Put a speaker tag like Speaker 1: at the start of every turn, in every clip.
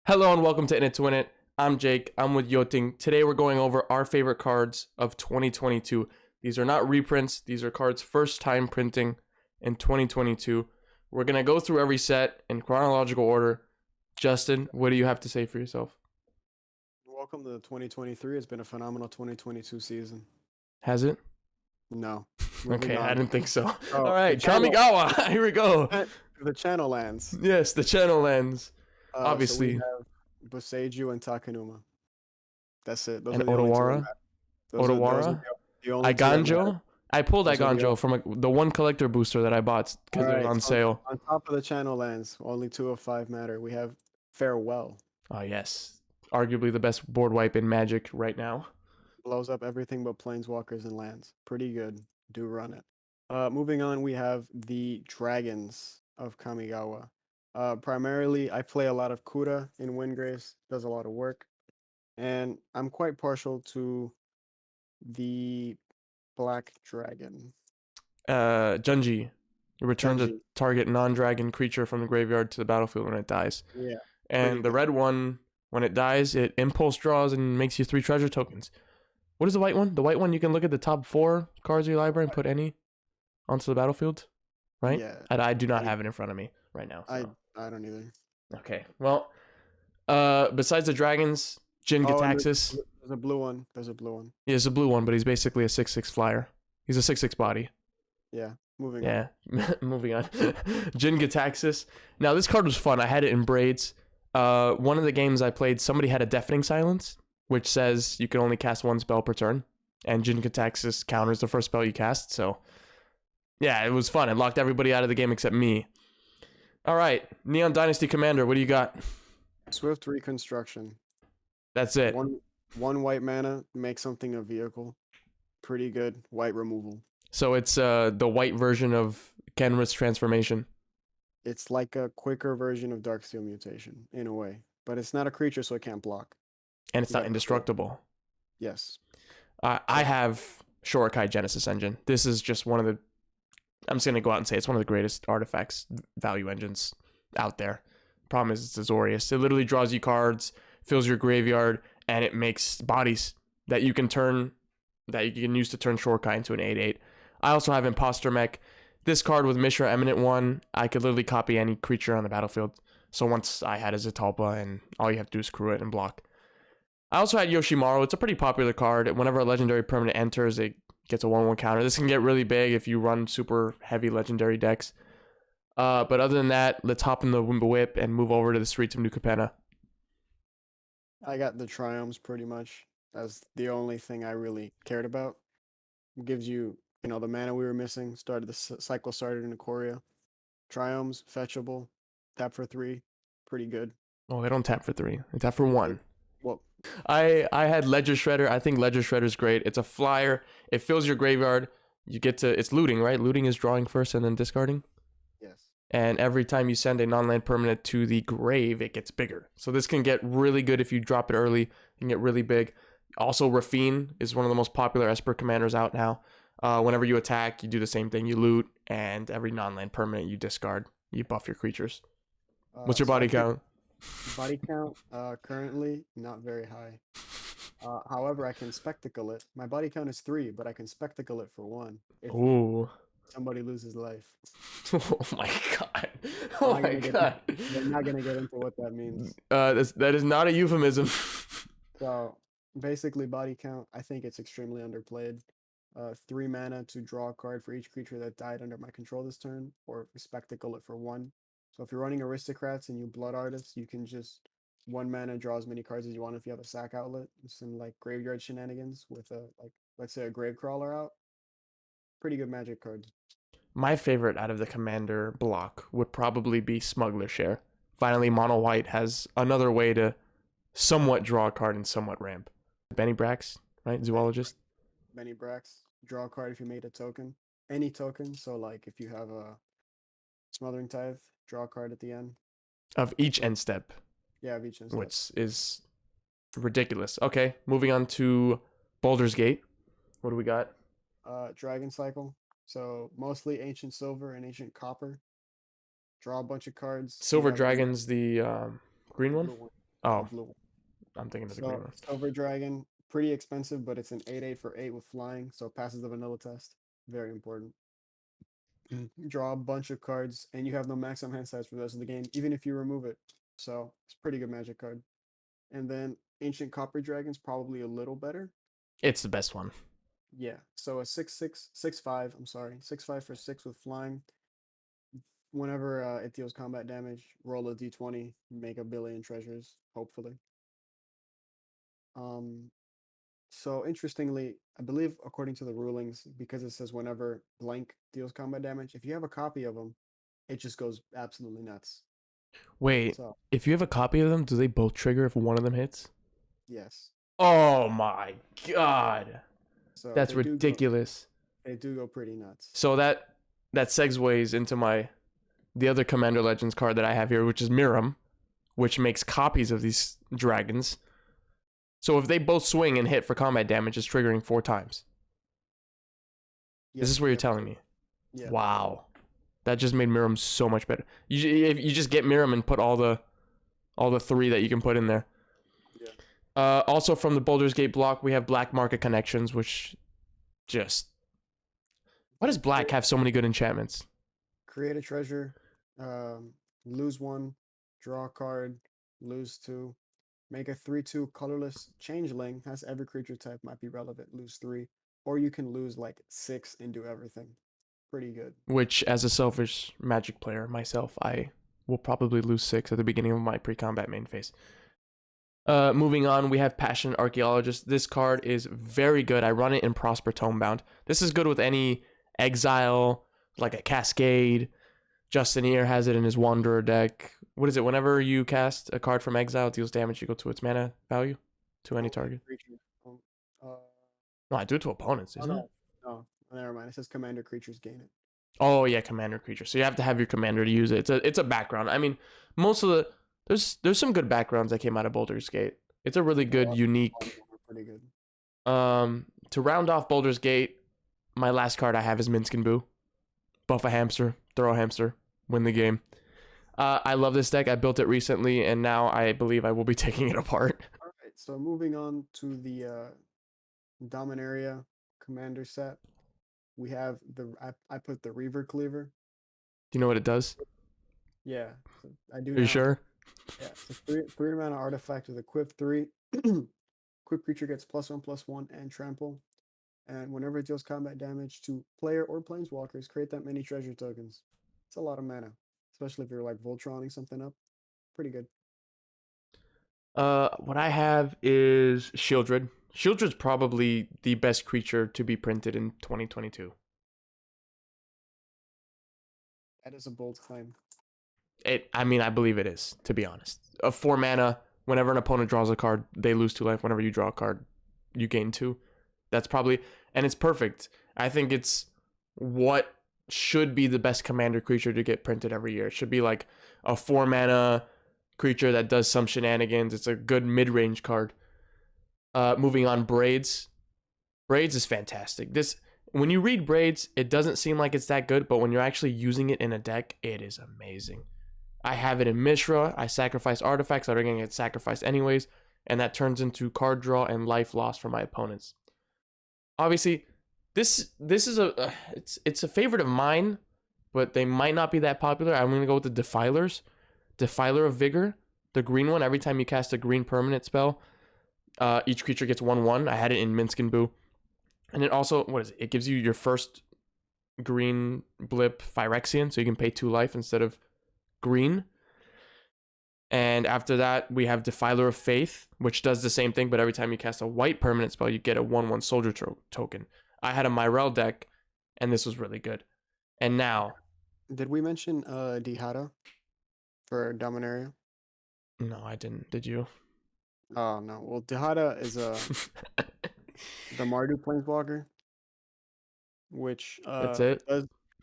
Speaker 1: Hello and welcome to In It to Win It. I'm Jake. I'm with Yoting. Today we're going over our favorite cards of 2022. These are not reprints. These are cards first time printing in 2022. We're going to go through every set in chronological order. Justin, what do you have to say for yourself?
Speaker 2: Welcome to 2023. It's been a phenomenal 2022 season.
Speaker 1: Has it?
Speaker 2: No.
Speaker 1: Okay,
Speaker 2: Moving
Speaker 1: I
Speaker 2: on.
Speaker 1: didn't think so.
Speaker 2: Oh,
Speaker 1: All right, Kamigawa. Here we go.
Speaker 2: The channel lands.
Speaker 1: Yes, the channel lens.
Speaker 2: So we
Speaker 1: Obviously.
Speaker 2: have Boseiju and Takenuma. That's it. Those
Speaker 1: And
Speaker 2: are the only two that
Speaker 1: Odawara.
Speaker 2: matter. Those are
Speaker 1: Odawara.
Speaker 2: the only two that matter.
Speaker 1: Iganjo. I pulled
Speaker 2: Those are
Speaker 1: Iganjo from the one collector booster that I bought because it was
Speaker 2: Alright,
Speaker 1: on
Speaker 2: so
Speaker 1: sale.
Speaker 2: on top of the channel lands, only 2 of 5 matter. We have Farewell.
Speaker 1: Oh, yes. Arguably the best board wipe in Magic right now.
Speaker 2: Blows up everything but planeswalkers and lands. Pretty good. Do run it. Moving on, we have the Dragons of Kamigawa. Primarily, I play a lot of Kura in Windgraves, does a lot of work, and I'm quite partial to the Black Dragon.
Speaker 1: Junji. You return the
Speaker 2: Junji.
Speaker 1: target non-dragon creature from the graveyard to the battlefield when it dies.
Speaker 2: Yeah,
Speaker 1: And the red one, when it dies, it impulse draws and makes you 3 treasure tokens. What is the white one? The white one, you can look at the top 4 cards of your library and put any onto the battlefield, right?
Speaker 2: Yeah.
Speaker 1: I do not have it in front of me right now. So.
Speaker 2: I don't either.
Speaker 1: Okay, well, besides the dragons, Jin Gitaxias.
Speaker 2: There's a blue one. There's a blue one.
Speaker 1: Yeah, it's a blue one, but he's basically a 6/6 flyer. He's a 6/6 body.
Speaker 2: Yeah, moving on.
Speaker 1: Yeah, moving on. Jin Gitaxias. Now, this card was fun. I had it in braids. One of the games I played, somebody had a Deafening Silence, which says you can only cast 1 spell per turn. And Jin Gitaxias counters the first spell you cast. So, yeah, it was fun. It locked everybody out of the game except me. All right, Neon Dynasty Commander, what do you got?
Speaker 2: Swift Reconstruction.
Speaker 1: That's it.
Speaker 2: One white mana, make something a vehicle. Pretty good. White removal.
Speaker 1: So it's the white version of Kenrith's transformation.
Speaker 2: It's like a quicker version of Darksteel Mutation, in a way. But it's not a creature, so it can't block.
Speaker 1: And it's not indestructible.
Speaker 2: Yes.
Speaker 1: I have Shorokai Genesis Engine. This is just one of the... I'm just going to go out and say it's one of the greatest artifacts value engines out there. Problem is it's Azorius. It literally draws you cards, fills your graveyard, and it makes bodies that you can use to turn Shorokai into an 8/8. I also have Imposter Mech. This card with Mishra Eminent 1, I could literally copy any creature on the battlefield. So once I had a Zatalpa, and all you have to do is crew it and block. I also had Yoshimaru. It's a pretty popular card. Whenever a legendary permanent enters, it gets a 1/1 counter. This can get really big if you run super heavy legendary decks. But other than that, let's hop in the Wimba Whip and move over to the streets of New Capenna.
Speaker 2: I got the Triumphs pretty much as the only thing I really cared about. It gives you, the mana we were missing. The cycle started in Ikoria. Triumphs, fetchable, tap for 3, pretty good.
Speaker 1: Oh, they don't tap for 3. They tap for 1.
Speaker 2: Well,
Speaker 1: I had Ledger Shredder. I think Ledger Shredder is great. It's a flyer. It fills your graveyard. You get to... It's looting, right? Looting is drawing first and then discarding.
Speaker 2: yes.
Speaker 1: And every time you send a non-land permanent to the grave, it gets bigger. So this can get really good if you drop it early. It can get really big. Also, Rafine is one of the most popular Esper commanders out now. Whenever you attack, you do the same thing. You loot, and every non-land permanent you discard. You buff your creatures. What's your body count?
Speaker 2: Body count, currently not very high. However, I can spectacle it. My body count is 3, but I can spectacle it for 1.
Speaker 1: Ooh.
Speaker 2: Somebody loses life.
Speaker 1: Oh my god. Oh my god.
Speaker 2: We're not gonna get into what that means.
Speaker 1: That is not a euphemism.
Speaker 2: So basically body count, I think it's extremely underplayed. 3 mana to draw a card for each creature that died under my control this turn, or spectacle it for 1. So if you're running Aristocrats and you Blood Artists, you can just 1 mana draw as many cards as you want if you have a sack outlet. Some like graveyard shenanigans with a let's say a Gravecrawler out. Pretty good Magic card.
Speaker 1: My favorite out of the Commander block would probably be Smuggler Share. Finally, Mono White has another way to somewhat draw a card and somewhat ramp. Benny Brax, right? Zoologist.
Speaker 2: Benny Brax. Draw a card if you made a token. Any token. So like if you have a Smothering Tithe, draw a card at the end.
Speaker 1: Of each end step.
Speaker 2: Yeah, of each end step.
Speaker 1: Which is ridiculous. Okay, moving on to Baldur's Gate. What do we got?
Speaker 2: Dragon Cycle. So mostly Ancient Silver and Ancient Copper. Draw a bunch of cards.
Speaker 1: Silver Dragon's the green one?
Speaker 2: the
Speaker 1: Oh,
Speaker 2: blue one.
Speaker 1: I'm thinking of the green
Speaker 2: So
Speaker 1: one.
Speaker 2: Silver Dragon, pretty expensive, but it's an 8/8 for 8 with flying, so it passes the vanilla test. Very important. Draw a bunch of cards, and you have no maximum hand size for the rest of the game, even if you remove it. So it's a pretty good magic card. And then Ancient Copper Dragon's probably a little better.
Speaker 1: It's the best one.
Speaker 2: Yeah. So a 6/6, 6/5, I'm sorry, 6/5 for 6 with flying. Whenever it deals combat damage, roll a d20, make a billion treasures, hopefully. Um, so interestingly, I believe according to the rulings, because it says whenever blank deals combat damage, if you have a copy of them, it just goes absolutely nuts.
Speaker 1: Wait,
Speaker 2: So
Speaker 1: if you have a copy of them, do they both trigger if one of them hits?
Speaker 2: yes,
Speaker 1: Oh my god.
Speaker 2: so
Speaker 1: That's ridiculous.
Speaker 2: they do go pretty nuts.
Speaker 1: So that segues into the other Commander Legends card that I have here, which is Miram, which makes copies of these dragons. So if they both swing and hit for combat damage, it's triggering 4 times. Is
Speaker 2: Yep,
Speaker 1: this what you're
Speaker 2: yep,
Speaker 1: telling me?
Speaker 2: yeah.
Speaker 1: Wow. That just made Miram so much better. If you just get Miram and put all the 3 that you can put in there.
Speaker 2: Yeah.
Speaker 1: Also from the Baldur's Gate block, we have Black Market Connections, which just... Why does Black have so many good enchantments?
Speaker 2: Create a treasure, lose 1, draw a card, lose 2, make a 3/2 colorless changeling, has every creature type, might be relevant, lose 3, or you can lose like 6 and do everything. Pretty good.
Speaker 1: Which, as a selfish Magic player myself, I will probably lose 6 at the beginning of my pre-combat main phase. Moving on, we have Passionate Archaeologist. This card is very good. I run it in Prosper Tomebound. This is good with any exile, like a Cascade. Justin Ear has it in his Wanderer deck. What is it? Whenever you cast a card from exile, it deals damage equal to its mana value to any target.
Speaker 2: Creature. Uh,
Speaker 1: No, I do it to opponents,
Speaker 2: oh
Speaker 1: isn't it?
Speaker 2: no, no, never mind. It says commander creatures gain it.
Speaker 1: Oh yeah, commander creature. So you have to have your commander to use it. It's a background. I mean, most of the there's some good backgrounds that came out of Baldur's Gate. It's a really
Speaker 2: A
Speaker 1: good,
Speaker 2: lot of
Speaker 1: unique.
Speaker 2: them are pretty good.
Speaker 1: To round off Baldur's Gate, my last card I have is Minskin Boo. Buff a hamster, throw a hamster, win the game. I love this deck. I built it recently, and now I believe I will be taking it apart.
Speaker 2: All right, so moving on to the Dominaria commander set, we have I put the Reaver Cleaver.
Speaker 1: Do you know what it does?
Speaker 2: Yeah, so I do
Speaker 1: Are you
Speaker 2: now.
Speaker 1: sure?
Speaker 2: Yeah, it's a three mana artifact with a Quip 3. Quip creature gets +1/+1 and trample. And whenever it deals combat damage to player or planeswalkers, create that many treasure tokens. It's a lot of mana, especially if you're like Voltroning something up. Pretty good.
Speaker 1: What I have is Shieldred. Shieldred's probably the best creature to be printed in 2022.
Speaker 2: That is a bold claim.
Speaker 1: I mean, I believe it is, to be honest. A 4 mana, whenever an opponent draws a card, they lose 2 life. Whenever you draw a card, you gain 2. That's probably, and it's perfect. I think it's what should be the best commander creature to get printed every year. It should be like a 4 mana creature that does some shenanigans. It's a good mid-range card. Moving on, Braids. Braids is fantastic. When you read Braids, it doesn't seem like it's that good, but when you're actually using it in a deck, it is amazing. I have it in Mishra. I sacrifice artifacts that are going to get sacrificed anyways, and that turns into card draw and life loss for my opponents. Obviously, this is it's a favorite of mine, but they might not be that popular. I'm going to go with the Defilers. Defiler of Vigor, the green one. Every time you cast a green permanent spell, each creature gets 1/1. I had it in Minskin Boo. And it also, what is it? It gives you your first green blip Phyrexian, so you can pay 2 life instead of green. And after that, we have Defiler of Faith, which does the same thing, but every time you cast a white permanent spell, you get a 1/1 soldier token. I had a Myrel deck, and this was really good. And now...
Speaker 2: Did we mention Dihada for Dominaria?
Speaker 1: No, I didn't. Did you?
Speaker 2: Oh, no. Well, Dihada is the Mardu Planeswalker, which
Speaker 1: That's it?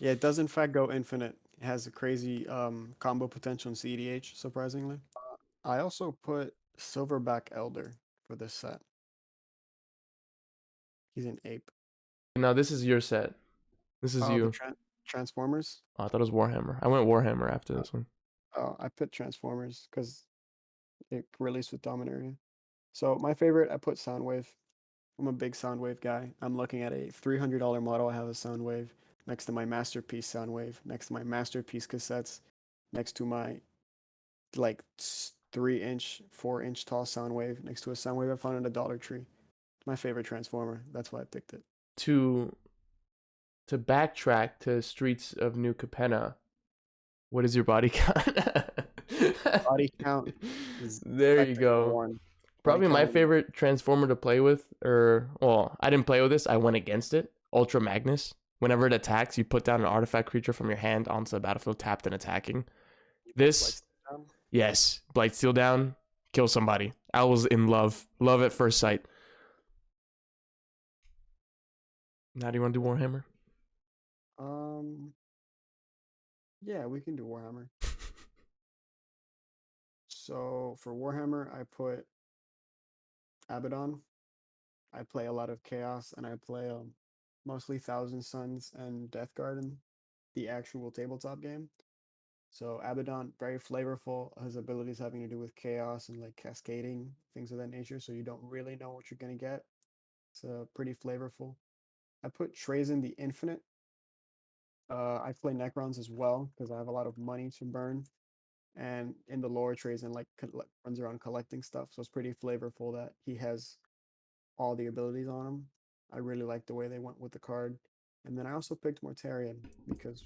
Speaker 2: it does in fact go infinite. It has a crazy combo potential in CEDH, surprisingly. I also put Silverback Elder for this set. He's an ape.
Speaker 1: No, this is your set. This is
Speaker 2: Oh,
Speaker 1: you.
Speaker 2: Transformers?
Speaker 1: Oh, I thought it was Warhammer. I went Warhammer after this one.
Speaker 2: Oh, I put Transformers because it released with Dominaria. So my favorite, I put Soundwave. I'm a big Soundwave guy. I'm looking at a $300 model. I have a Soundwave next to my Masterpiece Soundwave, next to my Masterpiece cassettes, next to my like 3-inch, 4-inch tall Soundwave, next to a Soundwave I found in a Dollar Tree. My favorite Transformer. That's why I picked it.
Speaker 1: To backtrack to Streets of New Capenna, what is your body count?
Speaker 2: Body count is
Speaker 1: There you
Speaker 2: effectively
Speaker 1: go.
Speaker 2: 1. Body
Speaker 1: Probably my
Speaker 2: count.
Speaker 1: favorite Transformer to play with, or well, I didn't play with this. I went against it. Ultra Magnus. Whenever it attacks, you put down an artifact creature from your hand onto the battlefield, tapped and attacking. This, yes, Blightsteel down, kill somebody. I was in love at first sight. Now, do you want to do Warhammer?
Speaker 2: Yeah, we can do Warhammer. So for Warhammer, I put Abaddon. I play a lot of Chaos, and I play mostly Thousand Suns and Death Garden, the actual tabletop game. So Abaddon, very flavorful, has abilities having to do with chaos and like cascading, things of that nature, so you don't really know what you're gonna get. It's pretty flavorful. I put Trazen the Infinite. I play Necrons as well because I have a lot of money to burn. And in the lore, Trazen like runs around collecting stuff, so it's pretty flavorful that he has all the abilities on him. I really like the way they went with the card. And then I also picked Mortarion because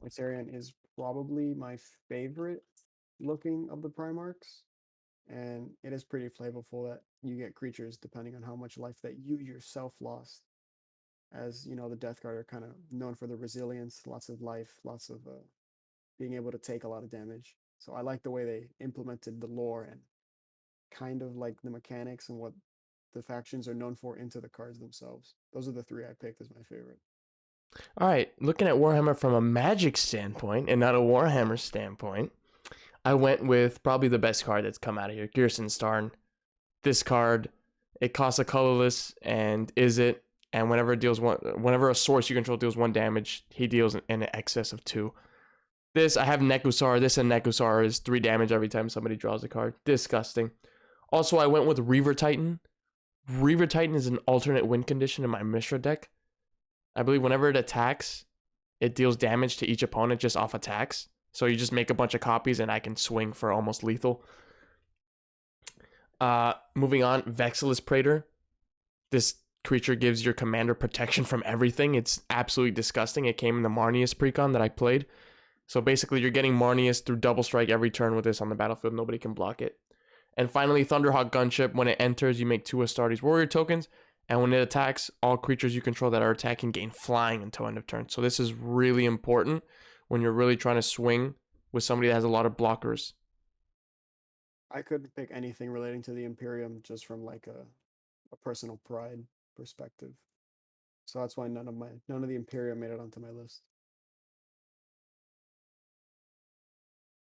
Speaker 2: Mortarion is probably my favorite looking of the Primarchs. And it is pretty flavorful that you get creatures depending on how much life that you yourself lost. As you know, the Death Guard are kind of known for the resilience, lots of life, lots of being able to take a lot of damage. So I like the way they implemented the lore and kind of like the mechanics and what the factions are known for into the cards themselves. Those are the 3 I picked as my favorite.
Speaker 1: All right, looking at Warhammer from a Magic standpoint and not a Warhammer standpoint, I went with probably the best card that's come out of here, Gearson Starn. This card, it costs a colorless and and whenever a source you control deals 1 damage, he deals in excess of 2. This, I have Nekusar. This and Nekusar is 3 damage every time somebody draws a card. Disgusting. Also, I went with Reaver Titan. Reaver Titan is an alternate win condition in my Mishra deck. I believe whenever it attacks, it deals damage to each opponent just off attacks. So you just make a bunch of copies and I can swing for almost lethal. Moving on, Vexilus Praetor. This creature gives your commander protection from everything. It's absolutely disgusting. It came in the Marnius precon that I played. So basically, you're getting Marnius through double strike every turn with this on the battlefield. Nobody can block it. And finally, Thunderhawk Gunship. When it enters, you make 2 Astartes Warrior tokens. And when it attacks, all creatures you control that are attacking gain flying until end of turn. So this is really important when you're really trying to swing with somebody that has a lot of blockers.
Speaker 2: I couldn't pick anything relating to the Imperium just from like a personal pride perspective. So that's why none of the Imperium made it onto my list.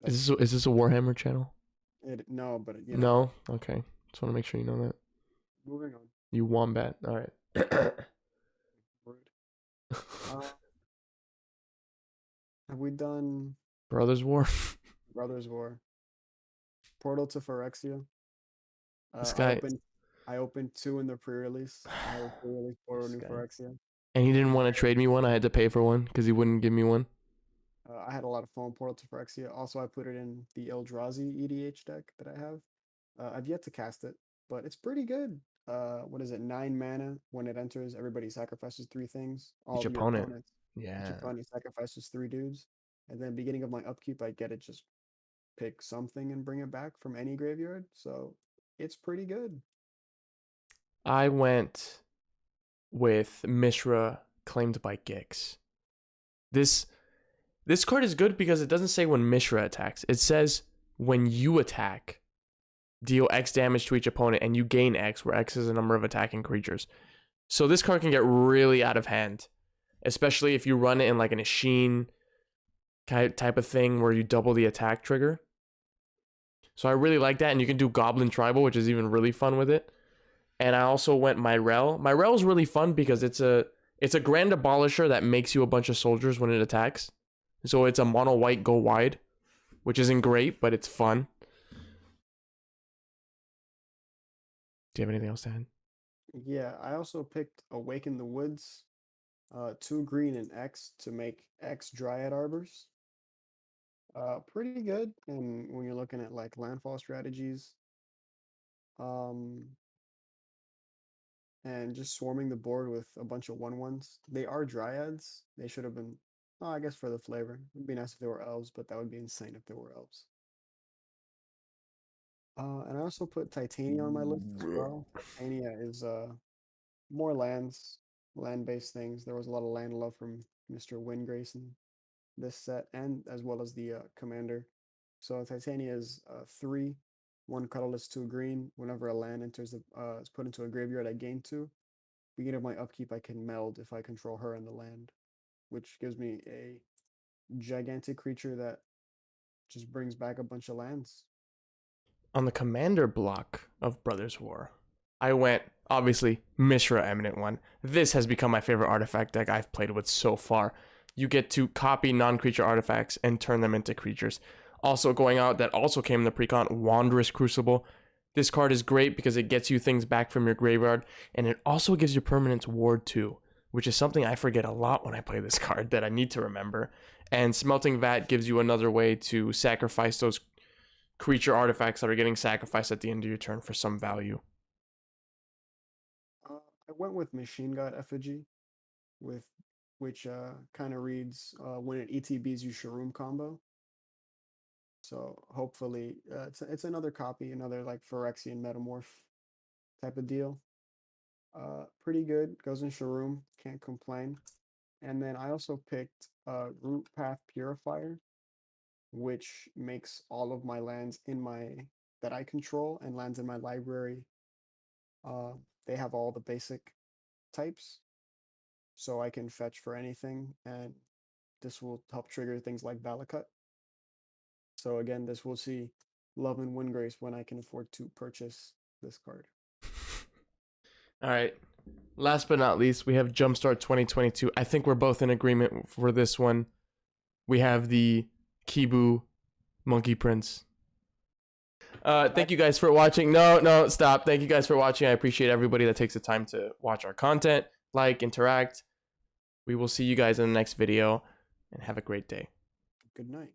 Speaker 1: Is this a Warhammer channel?
Speaker 2: No, but you
Speaker 1: No?
Speaker 2: know.
Speaker 1: Okay. Just want to make sure you know that.
Speaker 2: Moving on.
Speaker 1: You wombat. All right.
Speaker 2: Rude. Have we done
Speaker 1: Brothers War?
Speaker 2: Brothers War? Portal to Phyrexia.
Speaker 1: This guy.
Speaker 2: I opened 2 in the pre-release. I have a pre-release Portal New Phyrexia.
Speaker 1: And he didn't want to trade me one. I had to pay for one because he wouldn't give me one.
Speaker 2: I had a lot of fun with Portal to Phyrexia. Also, I put it in the Eldrazi EDH deck that I have. I've yet to cast it, but it's pretty good. What is it? 9 mana. When it enters, everybody sacrifices 3 things. All
Speaker 1: Each
Speaker 2: of your
Speaker 1: opponent.
Speaker 2: opponents.
Speaker 1: Yeah.
Speaker 2: Each opponent sacrifices 3 dudes. And then beginning of my upkeep, I get it. Just pick something and bring it back from any graveyard. So it's pretty good.
Speaker 1: I went with Mishra Claimed by Gix. This card is good because it doesn't say when Mishra attacks. It says when you attack, deal X damage to each opponent and you gain X, where X is the number of attacking creatures. So this card can get really out of hand, especially if you run it in like an Ashin type of thing where you double the attack trigger. So I really like that, and you can do Goblin Tribal, which is even really fun with it. And I also went Myrel. Myrel is really fun because it's a Grand Abolisher that makes you a bunch of soldiers when it attacks. So it's a mono white go wide, which isn't great, but it's fun. Do you have anything else to add?
Speaker 2: Yeah, I also picked Awaken the Woods, 2 green and X to make X Dryad Arbors. Pretty good. And when you're looking at like landfall strategies, um, and just swarming the board with a bunch of 1/1s. They are Dryads. They should have been, oh, I guess for the flavor. It'd be nice if they were elves, but that would be insane if they were elves. And I also put Titania on my list as well. Titania is more lands, land-based things. There was a lot of land love from Mr. Windgrace in this set, and as well as the commander. So Titania is 3, 1 colorless, 2 green. Whenever a land enters the is put into a graveyard, I gain 2. Beginning of my upkeep, I can meld if I control her and the land, which gives me a gigantic creature that just brings back a bunch of lands.
Speaker 1: On the commander block of Brothers War, I went, obviously, Mishra Eminent One. This has become my favorite artifact deck I've played with so far. You get to copy non-creature artifacts and turn them into creatures. Also going out, that also came in the precon, Wanderous Crucible. This card is great because it gets you things back from your graveyard, and it also gives you permanents Ward 2, which is something I forget a lot when I play this card that I need to remember. And Smelting Vat gives you another way to sacrifice those creature artifacts that are getting sacrificed at the end of your turn for some value.
Speaker 2: I went with Machine God Effigy, with which kind of reads when it ETBs you Shroom combo. So hopefully, it's another copy, another like Phyrexian Metamorph type of deal. Pretty good. Goes in Shroom, can't complain. And then I also picked Root Path Purifier, which makes all of my lands in my that I control and lands in my library. Uh, they have all the basic types, so I can fetch for anything, and this will help trigger things like Valakut. So again, this will see Love and Windgrace when I can afford to purchase this card.
Speaker 1: All right. Last but not least, we have Jumpstart 2022. I think we're both in agreement for this one. We have the Kibu Monkey Prince. Thank you guys for watching. No, stop. Thank you guys for watching. I appreciate everybody that takes the time to watch our content, like, interact. We will see you guys in the next video, and have a great day.
Speaker 2: Good night.